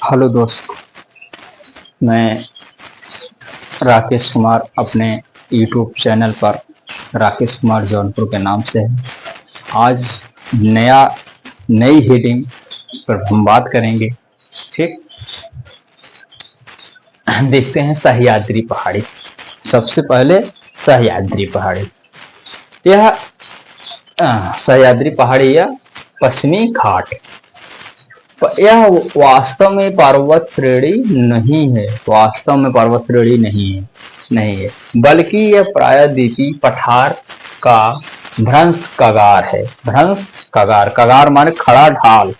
Hello दोस्त, मैं राकेश कुमार अपने यूट्यूब चैनल पर राकेश कुमार जौनपुर के नाम से है। आज नई हेडिंग पर हम बात करेंगे। ठीक, देखते हैं सह्याद्री पहाड़ी। सबसे पहले सह्याद्री पहाड़ी, यह सह्याद्री पहाड़ी या पश्चिमी घाट, यह वास्तव में पर्वत श्रेणी नहीं है। वास्तव में पर्वत श्रेणी नहीं है, बल्कि यह प्रायद्वीपीय पठार का भ्रंश कगार है। भ्रंश कगार, कगार माने खड़ा ढाल।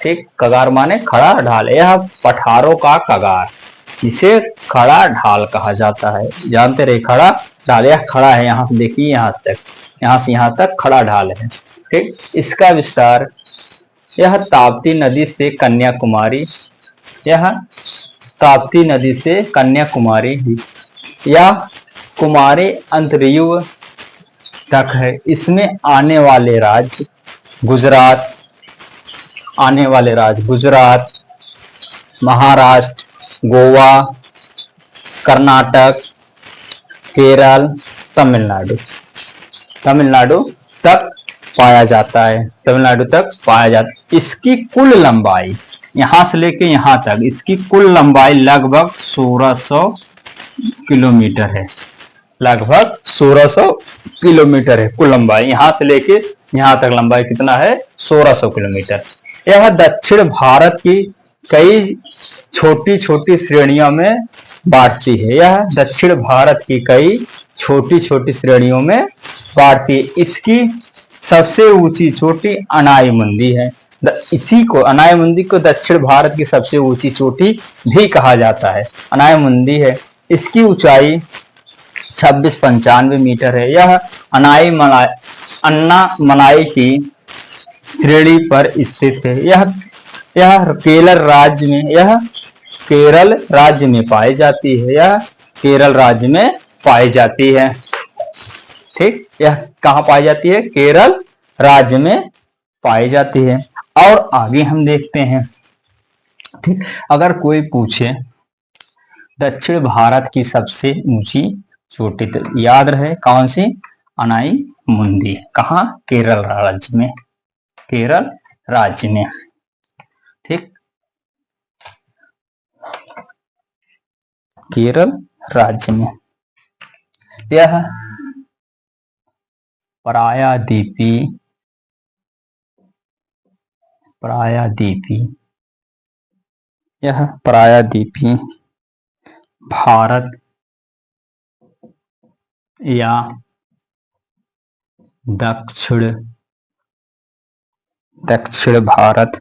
ठीक, कगार माने खड़ा ढाल। यह पठारों का कगार, इसे खड़ा ढाल कहा जाता है। जानते रहे, खड़ा ढाल, यह खड़ा है। यहाँ से देखिए, यहाँ से यहाँ तक खड़ा ढाल है। ठीक, इसका विस्तार यह ताप्ती नदी से कन्याकुमारी, यह ताप्ती नदी से कन्याकुमारी या कुमारी अंतरिक्ष तक है। इसमें आने वाले राज्य गुजरात, महाराष्ट्र, गोवा, कर्नाटक, केरल, तमिलनाडु तक पाया जाता है। इसकी कुल लंबाई, यहाँ से लेके यहाँ तक, इसकी कुल लंबाई लगभग 1600 किलोमीटर है। लगभग 1600 किलोमीटर है कुल लंबाई। यहाँ से लेके यहाँ तक लंबाई कितना है? 1600 किलोमीटर। यह दक्षिण भारत की कई छोटी छोटी श्रेणियों में बांटती है। यह दक्षिण भारत की कई छोटी छोटी श्रेणियों में बांटती है। इसकी सबसे ऊंची चोटी अनायमुंदी है। इसी को, अनायमुंदी को, दक्षिण भारत की सबसे ऊंची चोटी भी कहा जाता है। अनायमुंदी है। इसकी ऊंचाई 2695 मीटर है। यह अन्नामलाई की श्रेणी पर स्थित है। यह केरल राज्य में पाई जाती है। यह केरल राज्य में पाई जाती है। ठीक, यह कहाँ पाई जाती है? केरल राज्य में पाई जाती है। और आगे हम देखते हैं। ठीक, अगर कोई पूछे दक्षिण भारत की सबसे ऊंची चोटी, तो याद रहे कौन सी? अनाई मुंदी। कहाँ? केरल राज्य में। केरल राज्य में। ठीक, केरल राज्य में। यह प्रायद्वीपीय भारत या दक्षिण भारत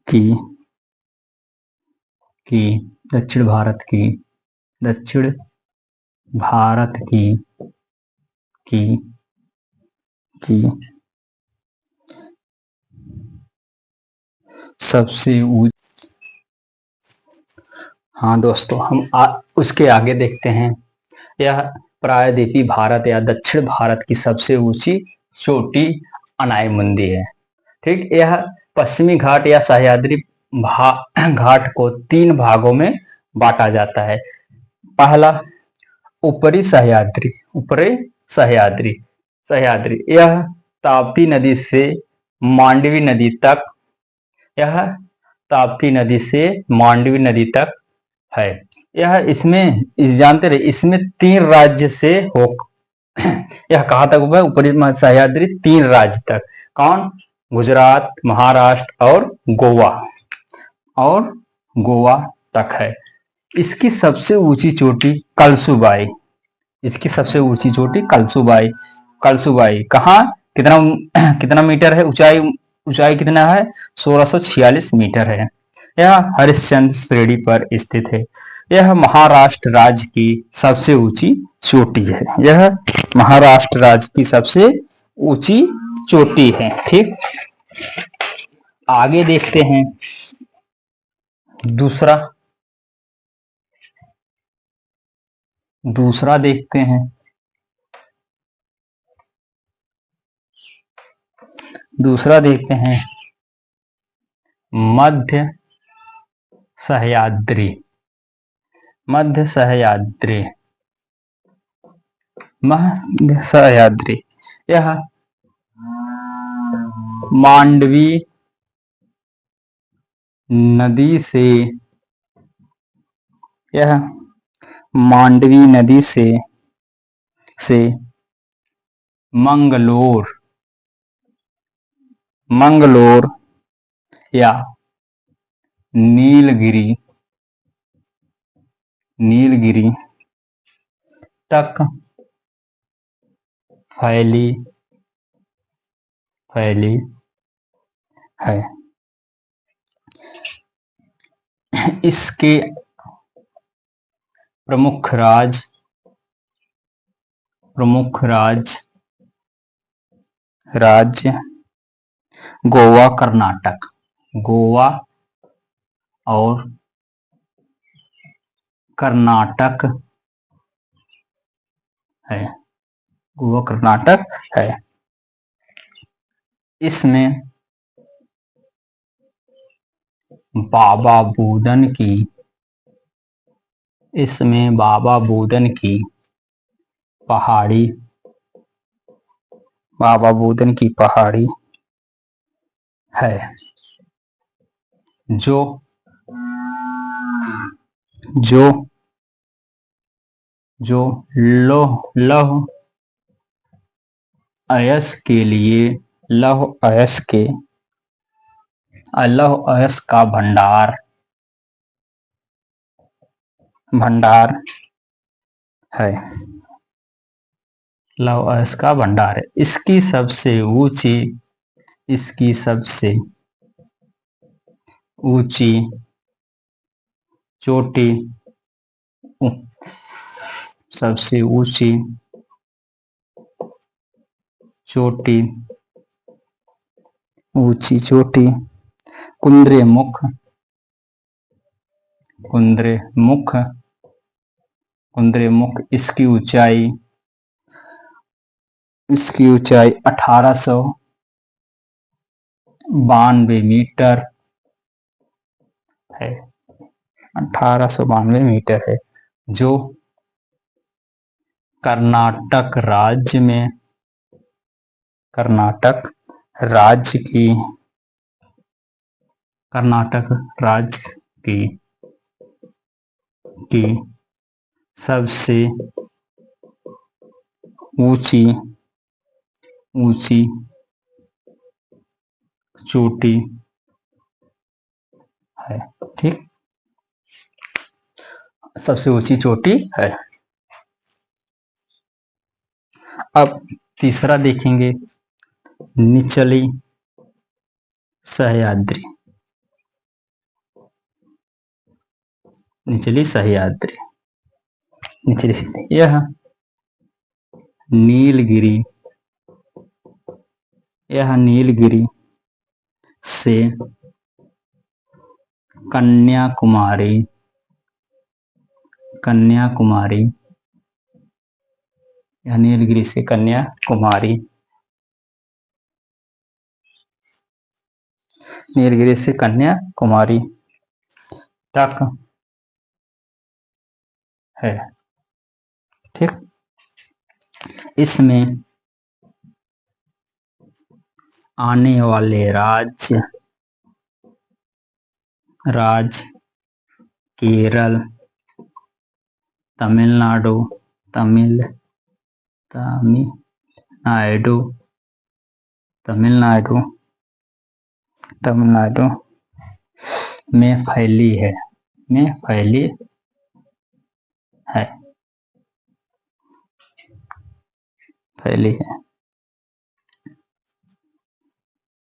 की दक्षिण भारत की सबसे ऊंची। हाँ दोस्तों, हम उसके आगे देखते हैं। यह प्रायद्वीपीय भारत या दक्षिण भारत की सबसे ऊंची चोटी अनायमुंदी है। ठीक, यह पश्चिमी घाट या सह्याद्री घाट को 3 भागों में बांटा जाता है। पहला, ऊपरी सह्याद्री, यह ताप्ती नदी से मांडवी नदी तक, यह ताप्ती नदी से मांडवी नदी तक है। यह इसमें जानते रहे, इसमें 3 राज्य से हो। यह कहाँ तक हुआ? ऊपरी सह्याद्री 3 राज्य तक। कौन? गुजरात, महाराष्ट्र और गोवा तक है। इसकी सबसे ऊंची चोटी कलसुबाई। कलसुबाई कहाँ? कितना मीटर है? ऊंचाई कितना है? 1646 मीटर है। यह हरिश्चंद्र श्रेणी पर स्थित है। यह महाराष्ट्र राज्य की सबसे ऊंची चोटी है। यह महाराष्ट्र राज्य की सबसे ऊंची चोटी है। ठीक, आगे देखते हैं। दूसरा देखते हैं। मध्य सह्याद्री, मध्य सह्याद्री, मध्य सह्याद्री। यह मांडवी नदी से, यह मांडवी नदी से मंगलोर, मंगलोर या नीलगिरी, नीलगिरी तक फैली फैली है। इसके प्रमुख राज्य गोवा, कर्नाटक, गोवा और कर्नाटक है, गोवा कर्नाटक है। इसमें बाबा बुदन की, इसमें बाबा बुदन की पहाड़ी, बाबा बुदन की पहाड़ी है, जो जो जो लौह अयस्क के लिए, लौह अयस्क का भंडार है, लौह अयस्क का भंडार है। इसकी सबसे ऊंची चोटी, सबसे ऊंची चोटी कुद्रेमुख, कुद्रेमुख। इसकी ऊंचाई 1892 मीटर है, 1892 मीटर है, जो कर्नाटक राज्य की सबसे ऊंची चोटी है। ठीक, सबसे ऊंची चोटी है। अब तीसरा देखेंगे, निचली सह्याद्री, निचली सह्याद्री, यह नीलगिरी से कन्याकुमारी, यह नीलगिरी से कन्याकुमारी, नीलगिरी से कन्याकुमारी तक है। ठीक, इसमें आने वाले राज्य केरल, तमिलनाडु में फैली है, फैली है।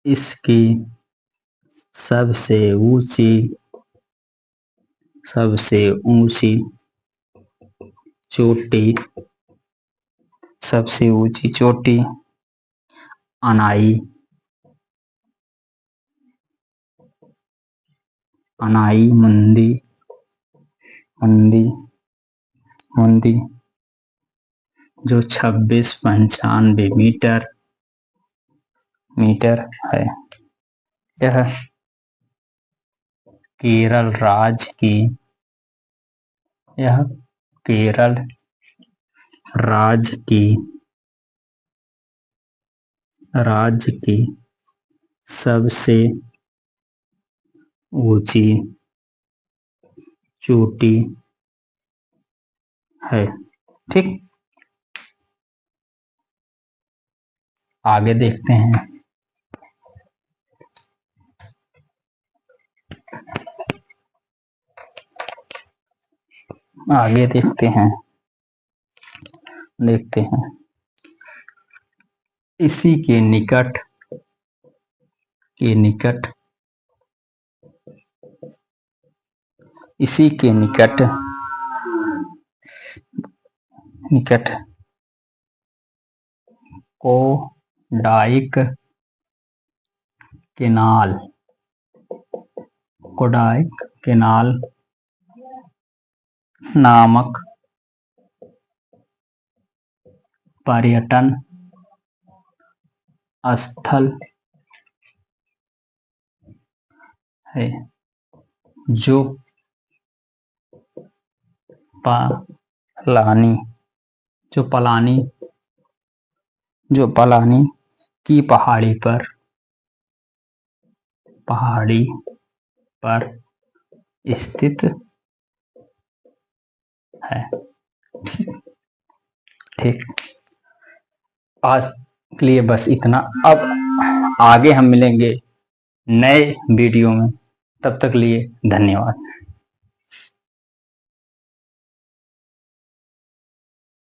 इसकी सबसे ऊंची चोटी अनाई मुंदी, जो 2695 मीटर है। यह केरल राज्य की, यह केरल राज्य की सबसे ऊंची चोटी है। ठीक, आगे देखते हैं। आगे देखते हैं। इसी के निकट इसी के निकट कोडाइक केनाल नामक पर्यटन स्थल है, जो पलानी की पहाड़ी पर स्थित है। ठीक, आज के लिए बस इतना। अब आगे हम मिलेंगे नए वीडियो में, तब तक लिए धन्यवाद।